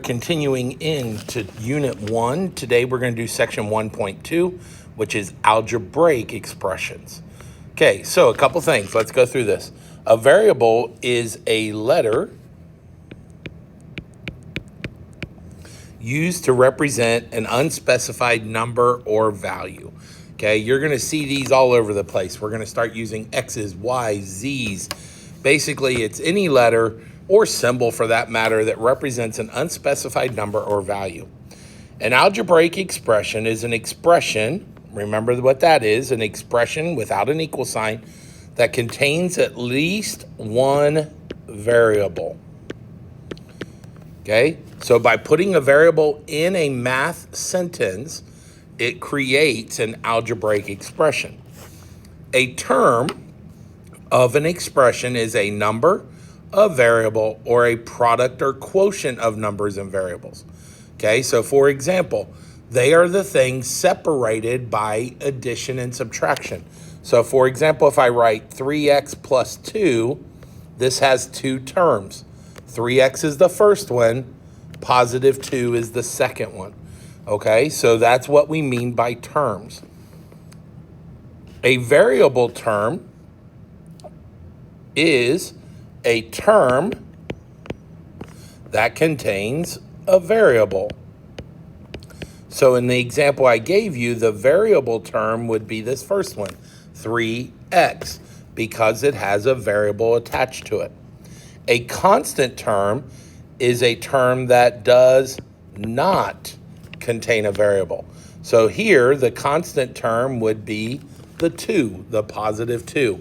Continuing into Unit 1, today we're going to do Section 1.2, which is Algebraic Expressions. Okay, so a couple things. Let's go through this. A variable is a letter used to represent an unspecified number or value. Okay, you're going to see these all over the place. We're going to start using X's, Y's, Z's. Basically, it's any letter or symbol for that matter that represents an unspecified number or value. An algebraic expression is an expression, remember what that is, an expression without an equal sign that contains at least one variable. Okay, so by putting a variable in a math sentence, it creates an algebraic expression. A term of an expression is a number, a variable, or a product or quotient of numbers and variables. Okay, so for example, they are the things separated by addition and subtraction. So for example, if I write 3x plus 2, this has two terms. 3x is the first one, positive 2 is the second one. Okay, so that's what we mean by terms. A variable term is a term that contains a variable. So in the example I gave you, the variable term would be this first one, 3x, because it has a variable attached to it. A constant term is a term that does not contain a variable. So here, the constant term would be the 2, the positive 2,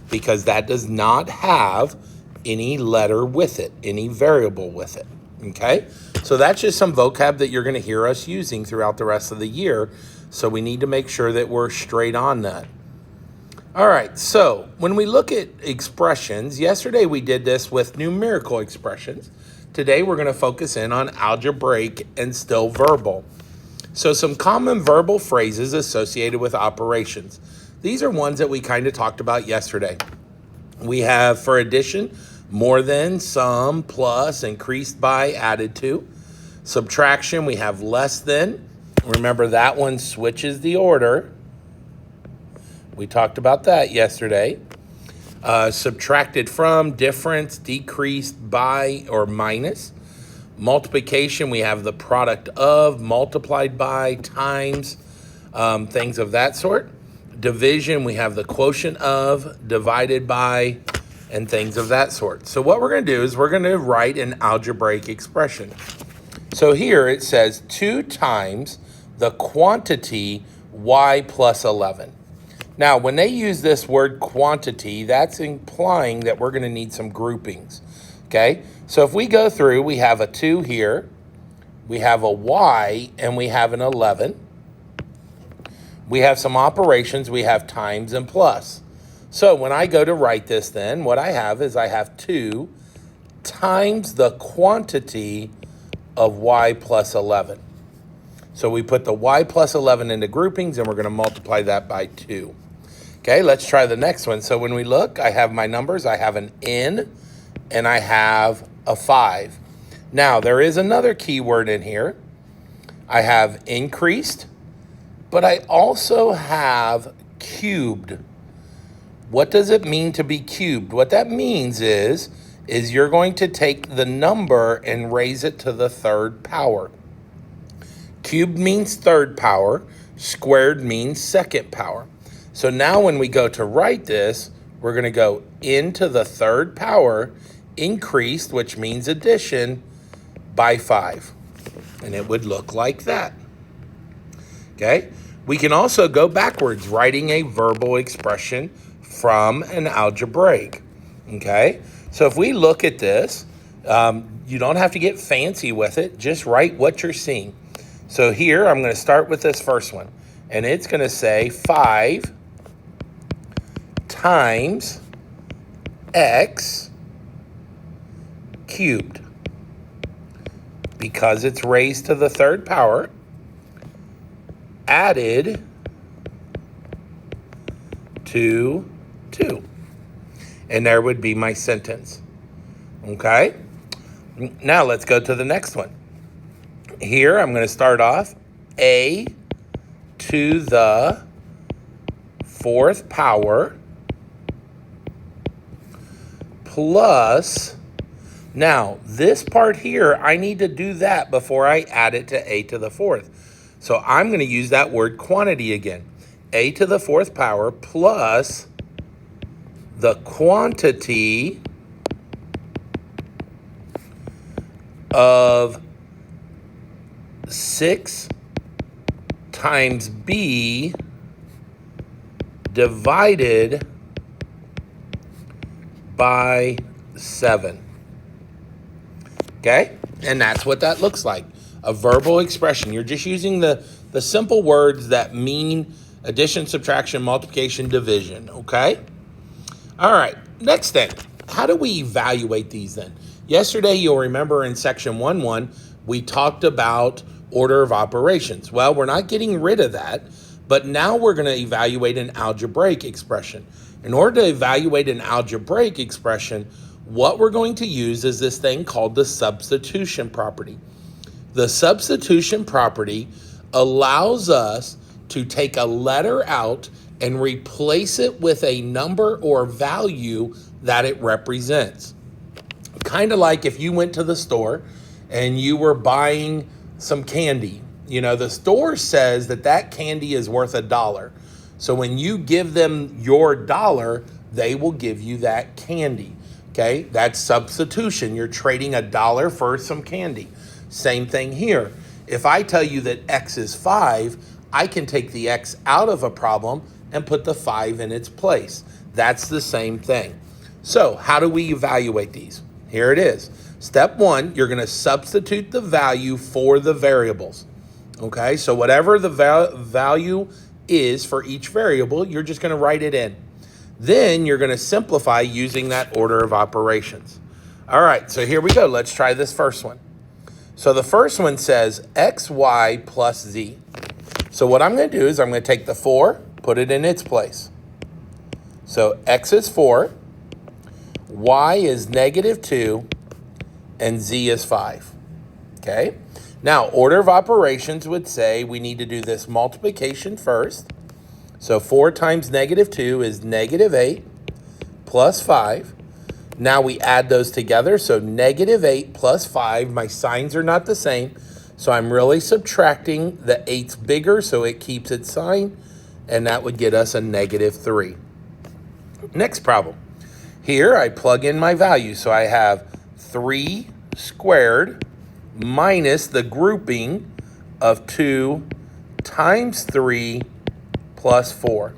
because that does not have any letter with it, any variable with it, okay? So that's just some vocab that you're going to hear us using throughout the rest of the year, so we need to make sure that we're straight on that. All right, so when we look at expressions, yesterday we did this with numerical expressions. Today we're going to focus in on algebraic and still verbal. So some common verbal phrases associated with operations. These are ones that we kind of talked about yesterday. We have, for addition, more than, some, plus, increased by, added to. Subtraction, we have less than. Remember, that one switches the order. We talked about that yesterday. Subtracted from, difference, decreased by, or minus. Multiplication, we have the product of, multiplied by, times, things of that sort. Division, we have the quotient of, divided by, and things of that sort. So what we're going to do is we're going to write an algebraic expression. So here it says 2 times the quantity y plus 11. Now, when they use this word quantity, that's implying that we're going to need some groupings. Okay, so if we go through, we have a 2 here, we have a y, and we have an 11. We have some operations, we have times and plus. So when I go to write this then, what I have is I have 2 times the quantity of y plus 11. So we put the y plus 11 into groupings and we're going to multiply that by 2. Okay, let's try the next one. So when we look, I have my numbers, I have an n and I have a 5. Now there is another key word in here. I have increased, but I also have cubed. What does it mean to be cubed? What that means is you're going to take the number and raise it to the third power. Cubed means third power. Squared means second power. So now when we go to write this, we're going to go into the third power, increased, which means addition, by 5. And it would look like that. Okay? We can also go backwards, writing a verbal expression from an algebraic. Okay? So if we look at this, you don't have to get fancy with it. Just write what you're seeing. So here, I'm going to start with this first one. And it's going to say 5 times x cubed. Because it's raised to the third power, added to 2. And there would be my sentence. Okay? Now let's go to the next one. here I'm going to start off a to the fourth power plus, now this part here, I need to do that before I add it to a to the fourth. So I'm going to use that word quantity again. A to the fourth power plus the quantity of 6 times b divided by 7. Okay? And that's what that looks like. A verbal expression. You're just using the simple words that mean addition, subtraction, multiplication, division. Okay? All right. Next thing. How do we evaluate these then? Yesterday, you'll remember in section 1.1, we talked about order of operations. Well, we're not getting rid of that, but now we're going to evaluate an algebraic expression. In order to evaluate an algebraic expression, what we're going to use is this thing called the substitution property. The substitution property allows us to take a letter out and replace it with a number or value that it represents. Kind of like if you went to the store and you were buying some candy. You know, the store says that that candy is worth $1. So when you give them your dollar, they will give you that candy. Okay, that's substitution. You're trading $1 for some candy. Same thing here. If I tell you that x is 5, I can take the x out of a problem and put the 5 in its place. That's the same thing. So how do we evaluate these? Here it is. Step 1, you're going to substitute the value for the variables. Okay, so whatever the value is for each variable, you're just going to write it in. Then you're going to simplify using that order of operations. All right, so here we go. Let's try this first one. So the first one says xy plus z. So what I'm going to do is I'm going to take the 4, put it in its place. So x is 4, y is -2, and z is 5. Okay? Now, order of operations would say we need to do this multiplication first. So 4 times -2 is -8 plus 5. Now we add those together. So -8 plus 5, my signs are not the same. So I'm really subtracting. The 8's bigger, so it keeps its sign. And that would get us a -3. Next problem. Here I plug in my value. So I have 3 squared minus the grouping of 2 times 3 plus 4.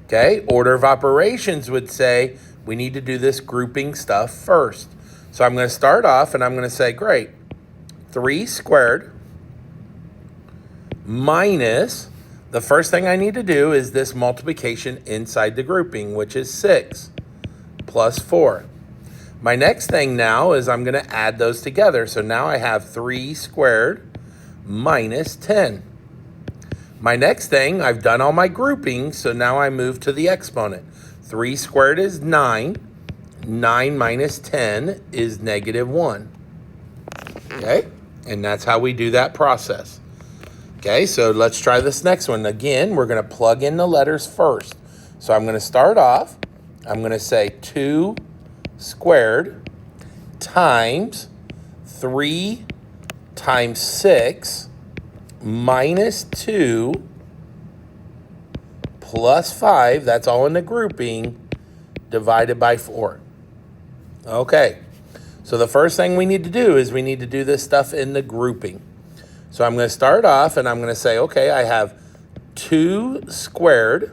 Okay, order of operations would say we need to do this grouping stuff first. So I'm going to start off and I'm going to say, great, 3 squared minus, the first thing I need to do is this multiplication inside the grouping, which is 6 plus 4. My next thing now is I'm going to add those together. So now I have 3 squared minus 10. My next thing, I've done all my grouping, so now I move to the exponent. 3 squared is 9. 9 minus 10 is -1. Okay, and that's how we do that process. Okay, so let's try this next one. Again, we're going to plug in the letters first. So I'm going to start off. I'm going to say 2 squared times 3 times 6 minus 2 plus 5, that's all in the grouping, divided by 4. Okay, so the first thing we need to do is we need to do this stuff in the grouping. So I'm going to start off and I'm going to say, okay, I have 2 squared.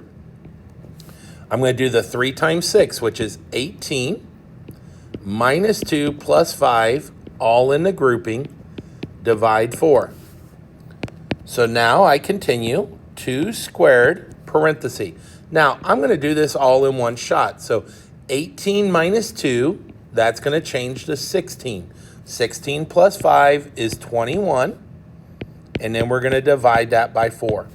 I'm going to do the 3 times 6, which is 18, minus 2 plus 5, all in the grouping, divide 4. So now I continue, 2 squared, parenthesis. Now, I'm going to do this all in one shot. So 18 minus 2, that's going to change to 16. 16 plus 5 is 21. And then we're going to divide that by 4.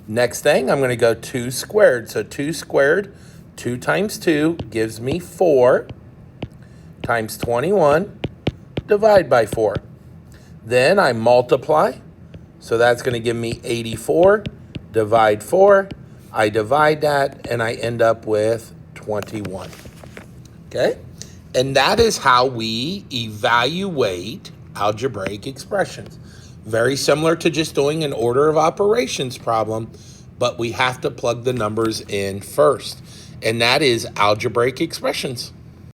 Next thing, I'm going to go 2 squared. So 2 squared, 2 times 2 gives me 4 times 21, divide by 4. Then I multiply. So that's going to give me 84, divide 4. I divide that, and I end up with 21. Okay? And that is how we evaluate algebraic expressions. Very similar to just doing an order of operations problem, but we have to plug the numbers in first. And that is algebraic expressions.